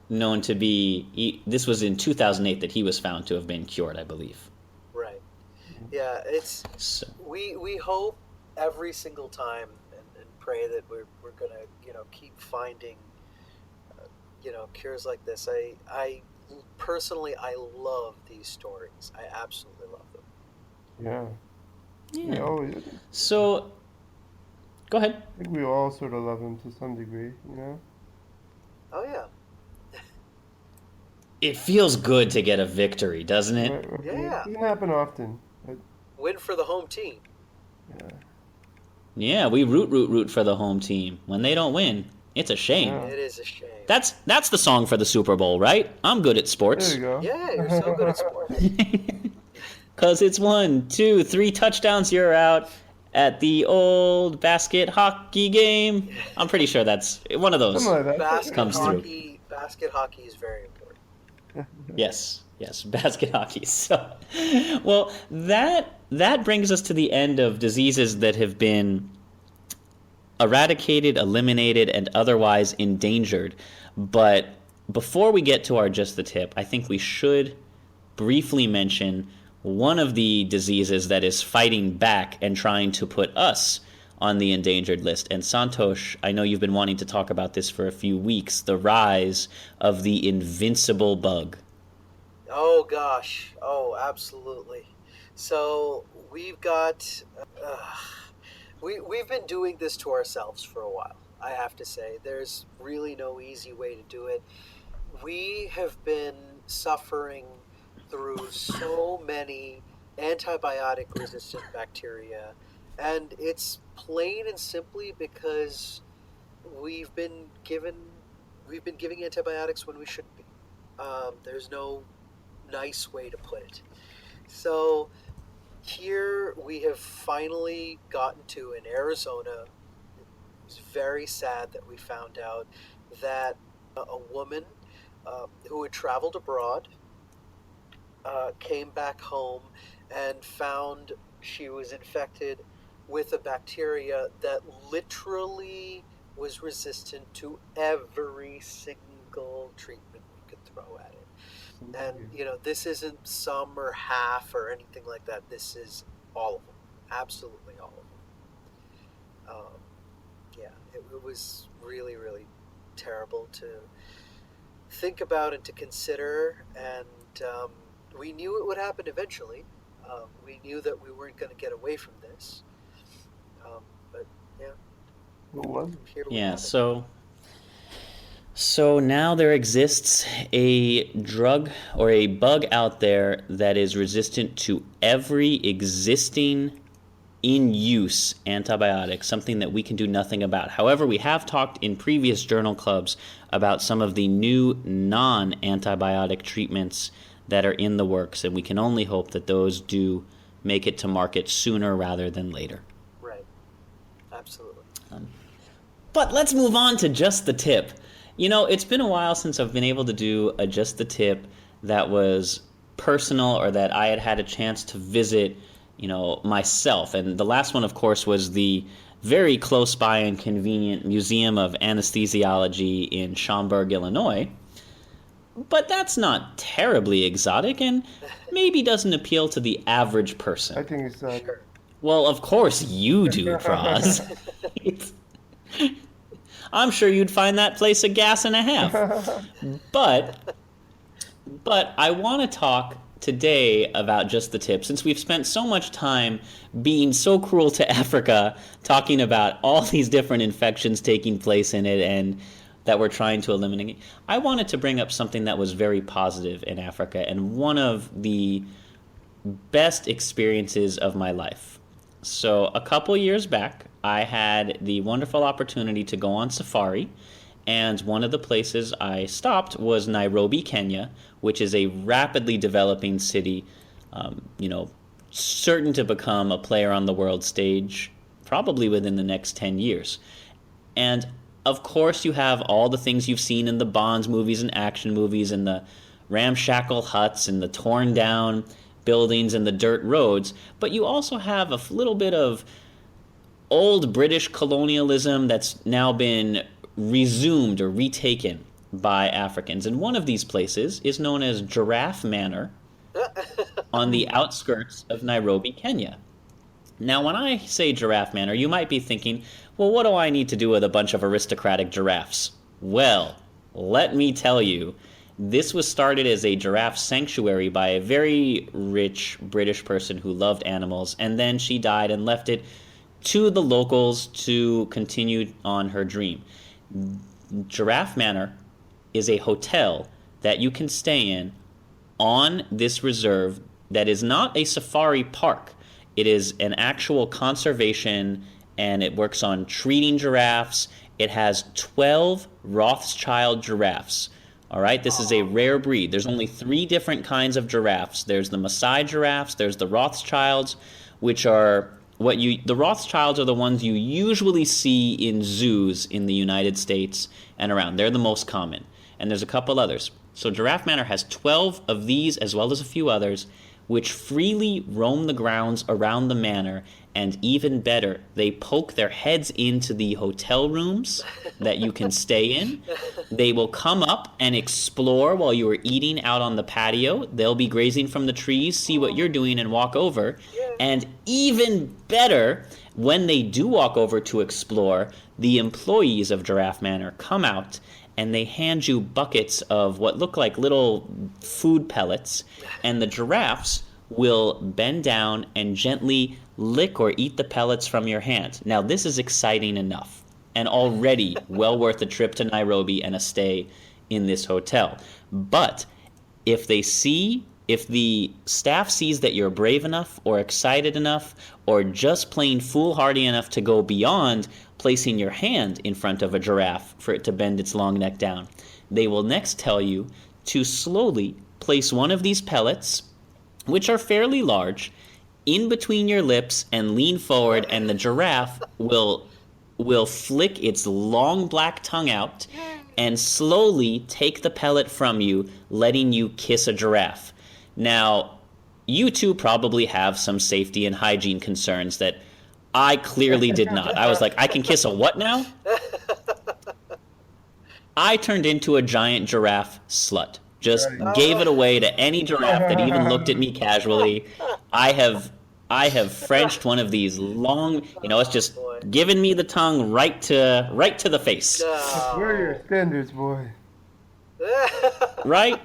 known to be. This was in 2008 that he was found to have been cured, I believe. Right. Yeah, it's So, we hope every single time and pray that we're gonna keep finding cures like this. I personally I love these stories. I absolutely love them. Yeah. yeah. We always, So, go ahead. I think we all sort of love him to some degree, you know? Oh yeah. It feels good to get a victory, doesn't it? Right. Yeah. It doesn't happen often. But, Win for the home team. yeah. Yeah, we root for the home team. When they don't win, it's a shame. Yeah. It is a shame. That's the song for the Super Bowl, right? I'm good at sports. There you go. Yeah, you're so good at sports. Cause it's 1, 2, 3 touchdowns, you're out at the old basket hockey game. I'm pretty sure that's one of those. Something like that. Basket Comes through. hockey is very important. Yes, basket hockey. So, well, that brings us to the end of diseases that have been eradicated, eliminated, and otherwise endangered. But before we get to our Just the Tip, I think we should briefly mention one of the diseases that is fighting back and trying to put us on the endangered list. And Santhosh, I know you've been wanting to talk about this for a few weeks, the rise of the invincible bug. Oh gosh. Oh, absolutely. So we've got we've been doing this to ourselves for a while. I have to say, there's really no easy way to do it. We have been suffering through so many antibiotic-resistant bacteria, and it's plain and simply because we've been giving antibiotics when we shouldn't be. There's no nice way to put it. So here we have finally gotten to, in Arizona, it's very sad that we found out that a woman who had traveled abroad came back home and found she was infected with a bacteria that literally was resistant to every single treatment we could throw at it. And, this isn't some or half or anything like that. This is all of them. Absolutely all of them. Yeah, it was really, really terrible to think about and to consider. And we knew it would happen eventually. We knew that we weren't going to get away from this. But, yeah. What was it? Here we Yeah, have it. so now there exists a drug or a bug out there that is resistant to every existing in use antibiotic, something that we can do nothing about. However, we have talked in previous journal clubs about some of the new non-antibiotic treatments that are in the works, and we can only hope that those do make it to market sooner rather than later. Right. Absolutely. But let's move on to Just the Tip. It's been a while since I've been able to do a Just the Tip that was personal or that I had a chance to visit, myself. And the last one, of course, was the very close by and convenient Museum of Anesthesiology in Schaumburg, Illinois. But that's not terribly exotic and maybe doesn't appeal to the average person. I think it's Sure. Well, of course you do, Praz. I'm sure you'd find that place a gas and a half. But I want to talk today about Just the Tip, since we've spent so much time being so cruel to Africa, talking about all these different infections taking place in it and that we're trying to eliminate. I wanted to bring up something that was very positive in Africa and one of the best experiences of my life. So a couple years back, I had the wonderful opportunity to go on safari, and one of the places I stopped was Nairobi, Kenya, which is a rapidly developing city, certain to become a player on the world stage probably within the next 10 years. And of course you have all the things you've seen in the Bonds movies and action movies and the ramshackle huts and the torn down buildings and the dirt roads, but you also have a little bit of old British colonialism that's now been resumed or retaken by Africans. And one of these places is known as Giraffe Manor on the outskirts of Nairobi, Kenya. Now, when I say Giraffe Manor, you might be thinking, well, what do I need to do with a bunch of aristocratic giraffes? Well, let me tell you, this was started as a giraffe sanctuary by a very rich British person who loved animals, and then she died and left it to the locals to continue on her dream. Giraffe Manor is a hotel that you can stay in on this reserve that is not a safari park. It is an actual conservation, and it works on treating giraffes. It has 12 Rothschild giraffes. All right, this is a rare breed. There's only 3 different kinds of giraffes. There's the Maasai giraffes, there's the Rothschilds, which are the Rothschilds are the ones you usually see in zoos in the United States and around. They're the most common. And there's a couple others. So Giraffe Manor has 12 of these as well as a few others, which freely roam the grounds around the manor, and even better, they poke their heads into the hotel rooms that you can stay in. They will come up and explore while you are eating out on the patio. They'll be grazing from the trees, see what you're doing, and walk over. And even better, when they do walk over to explore, the employees of Giraffe Manor come out and they hand you buckets of what look like little food pellets, and the giraffes will bend down and gently lick or eat the pellets from your hand. Now, this is exciting enough, and already well worth a trip to Nairobi and a stay in this hotel. But if the staff sees that you're brave enough or excited enough or just plain foolhardy enough to go beyond placing your hand in front of a giraffe for it to bend its long neck down, they will next tell you to slowly place one of these pellets, which are fairly large, in between your lips and lean forward, and the giraffe will flick its long black tongue out and slowly take the pellet from you, letting you kiss a giraffe. Now, you two probably have some safety and hygiene concerns that I clearly did not. I was like, I can kiss a what now? I turned into a giant giraffe slut. Just Right. gave it away to any giraffe that even looked at me casually. I have Frenched one of these long, it's just boy. giving me the tongue right to the face. Where are your No. standards, boy? Right?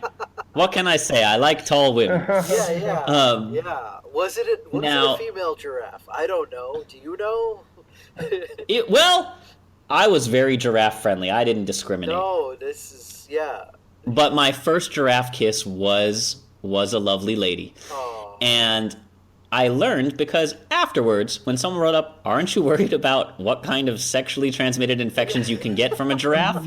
What can I say? I like tall women. Yeah. Um, Yeah. Was it a now, female giraffe? I don't know. Do you know? well, I was very giraffe friendly. I didn't discriminate. No, this is yeah. But my first giraffe kiss was a lovely lady. Oh. And I learned because afterwards, when someone wrote up, aren't you worried about what kind of sexually transmitted infections you can get from a giraffe?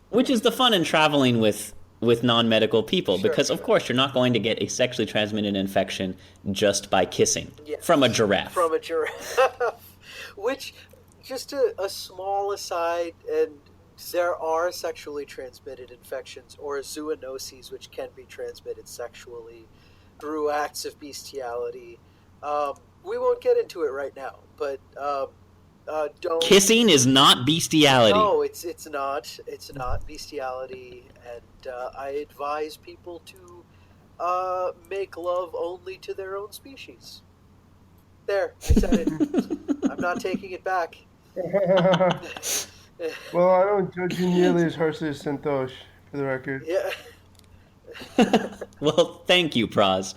Which is the fun in traveling with non-medical people, because of course you're not going to get a sexually transmitted infection just by kissing from a giraffe. From a giraffe. Which, just a small aside, and there are sexually transmitted infections or zoonoses which can be transmitted sexually through acts of bestiality. We won't get into it right now, but don't. Kissing is not bestiality. No, it's not. It's not bestiality, and I advise people to make love only to their own species. There, I said it. I'm not taking it back. Well, I don't judge you nearly as harshly as Santhosh, for the record. Yeah. Well, thank you, Praz.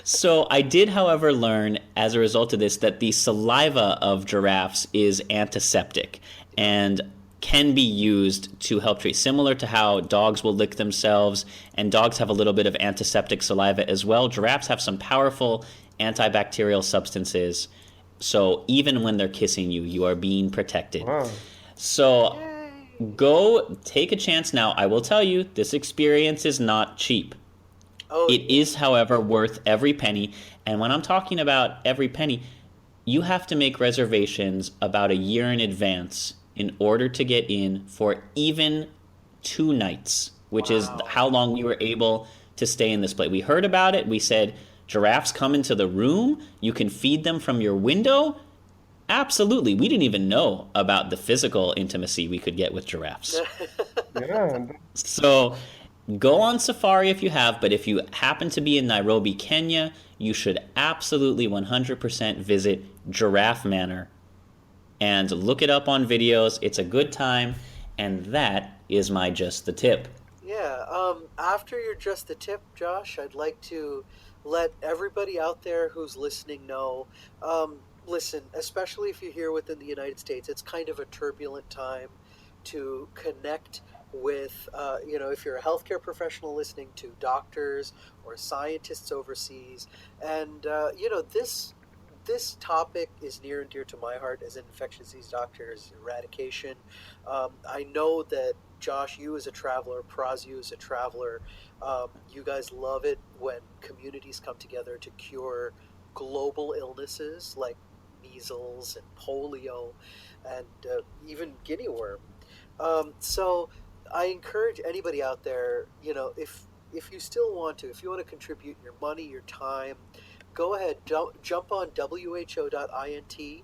So I did, however, learn as a result of this that the saliva of giraffes is antiseptic and can be used to help treat, similar to how dogs will lick themselves, and dogs have a little bit of antiseptic saliva as well. Giraffes have some powerful antibacterial substances, so even when they're kissing you, you are being protected. Wow. So go take a chance now. I will tell you, this experience is not cheap. Oh, It is, however, worth every penny. And when I'm talking about every penny, you have to make reservations about a year in advance in order to get in for even 2 nights, which is how long we were able to stay in this place. We heard about it. We said, giraffes come into the room. You can feed them from your window. Absolutely. We didn't even know about the physical intimacy we could get with giraffes. Yeah. So go on safari if you have, but if you happen to be in Nairobi, Kenya, you should absolutely 100% visit Giraffe Manor and look it up on videos. It's a good time, and that is my Just the Tip. Yeah. After your Just the Tip, Josh, I'd like to let everybody out there who's listening know. Listen, especially if you're here within the United States, it's kind of a turbulent time to connect with, if you're a healthcare professional listening, to doctors or scientists overseas. And, this topic is near and dear to my heart as an infectious disease doctor, as eradication. I know that, Josh, you as a traveler, Praz, you as a traveler, you guys love it when communities come together to cure global illnesses like measles and polio and even guinea worm. So I encourage anybody out there, if you still want to, if you want to contribute your money, your time, go ahead, jump on who.int,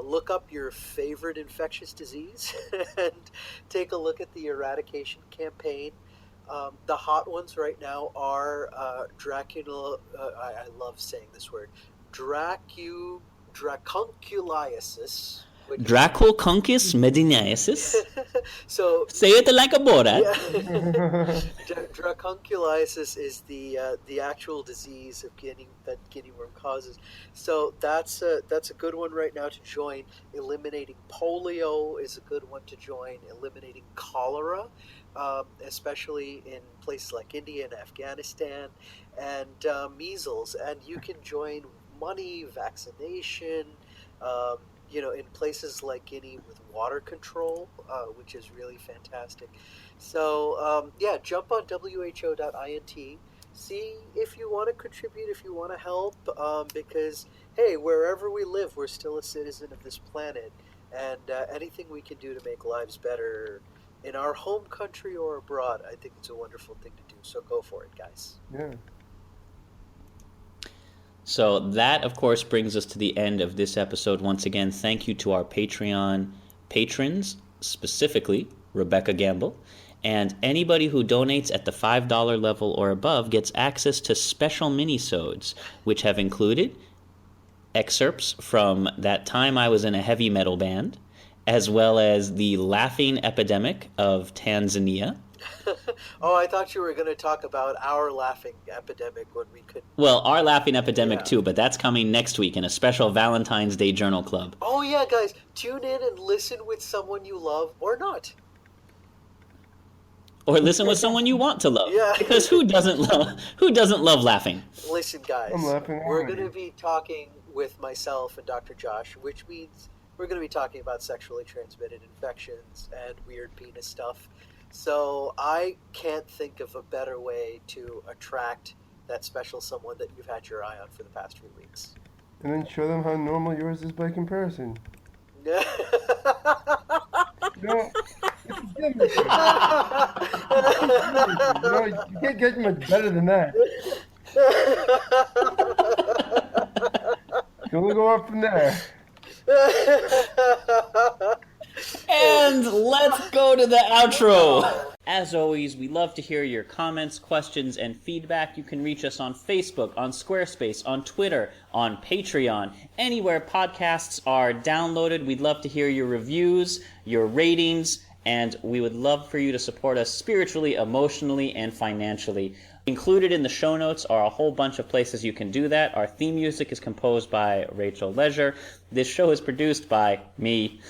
look up your favorite infectious disease and take a look at the eradication campaign. The hot ones right now are Dracula. I love saying this word, dracunculiasis. Dracoconchus mediniasis. So say it like a Borat. Yeah. Dracunculiasis is the actual disease of that guinea worm causes. So that's a good one right now to join. Eliminating polio is a good one to join. Eliminating cholera, especially in places like India and Afghanistan, and measles. And you can join money, vaccination. In places like Guinea with water control, which is really fantastic. So, jump on who.int. See if you want to contribute, if you want to help, because, hey, wherever we live, we're still a citizen of this planet. And anything we can do to make lives better in our home country or abroad, I think it's a wonderful thing to do. So go for it, guys. Yeah. So that, of course, brings us to the end of this episode. Once again, thank you to our Patreon patrons, specifically Rebecca Gamble And anybody who donates at the $5 level or above gets access to special minisodes, which have included excerpts from that time I was in a heavy metal band, as well as the laughing epidemic of Tanzania. Oh, I thought you were going to talk about our laughing epidemic when we could. Well, our laughing epidemic too, but that's coming next week in a special Valentine's Day Journal Club. Oh yeah, guys, tune in and listen with someone you love or not. Or listen with someone you want to love. Yeah. Because who doesn't love laughing? Listen, guys, I'm laughing we're already. going to be talking with myself and Dr. Josh, which means we're going to be talking about sexually transmitted infections and weird penis stuff. So I can't think of a better way to attract that special someone that you've had your eye on for the past few weeks. And then show them how normal yours is by comparison. No, it's different. No, you can't get much better than that. You can only go up from there. And let's go to the outro. As always, we love to hear your comments, questions, and feedback. You can reach us on Facebook, on Squarespace, on Twitter, on Patreon, anywhere podcasts are downloaded. We'd love to hear your reviews, your ratings, and we would love for you to support us spiritually, emotionally, and financially. Included in the show notes are a whole bunch of places you can do that. Our theme music is composed by Rachel Leisure. This show is produced by me,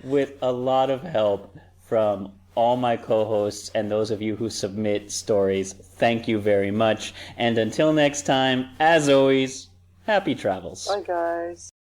with a lot of help from all my co-hosts and those of you who submit stories. Thank you very much. And until next time, as always, happy travels. Bye, guys.